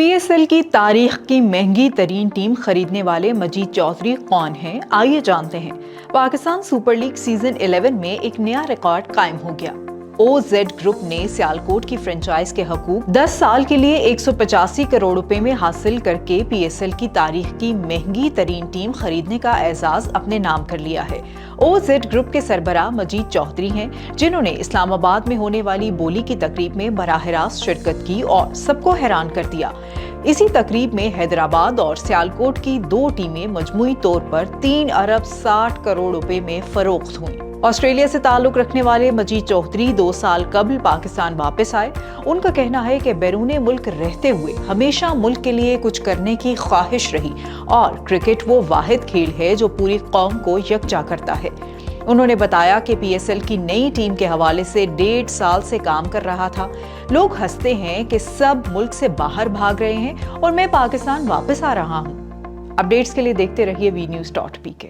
PSL की तारीख की महंगी तरीन टीम खरीदने वाले मजीद चौधरी कौन हैं? आइए जानते हैं। पाकिस्तान सुपर लीग सीजन 11 में एक नया रिकॉर्ड कायम हो गया। OZ ग्रुप ने सियालकोट की फ्रेंचाइज के हकूक 10 साल के लिए 185 करोड़ रुपए में हासिल करके PSL की तारीख की महंगी तरीन टीम खरीदने का एजाज अपने नाम कर लिया है। OZ ग्रुप के सरबराह मजीद चौधरी हैं, जिन्होंने इस्लामाबाद में होने वाली बोली की तकरीब में बराह रास्त शिरकत की और सबको हैरान कर दिया। इसी तकरीब में हैदराबाद और सियालकोट की दो टीमें मजमूई तौर पर 3 अरब 60 करोड़ रुपए में फरोख्त हुई। ऑस्ट्रेलिया से ताल्लुक रखने वाले मजीद चौधरी 2 साल कबल पाकिस्तान वापस आए। उनका कहना है कि बैरूने मुल्क रहते हुए हमेशा मुल्क के लिए कुछ करने की ख्वाहिश रही और क्रिकेट वो वाहिद खेल है जो पूरी कौम को यकजा करता है। उन्होंने बताया कि PSL की नई टीम के हवाले से 1.5 साल से काम कर रहा था। लोग हंसते हैं कि सब मुल्क से बाहर भाग रहे हैं और मैं पाकिस्तान वापस आ रहा हूँ। अपडेट्स के लिए देखते रहिए VNews.pk।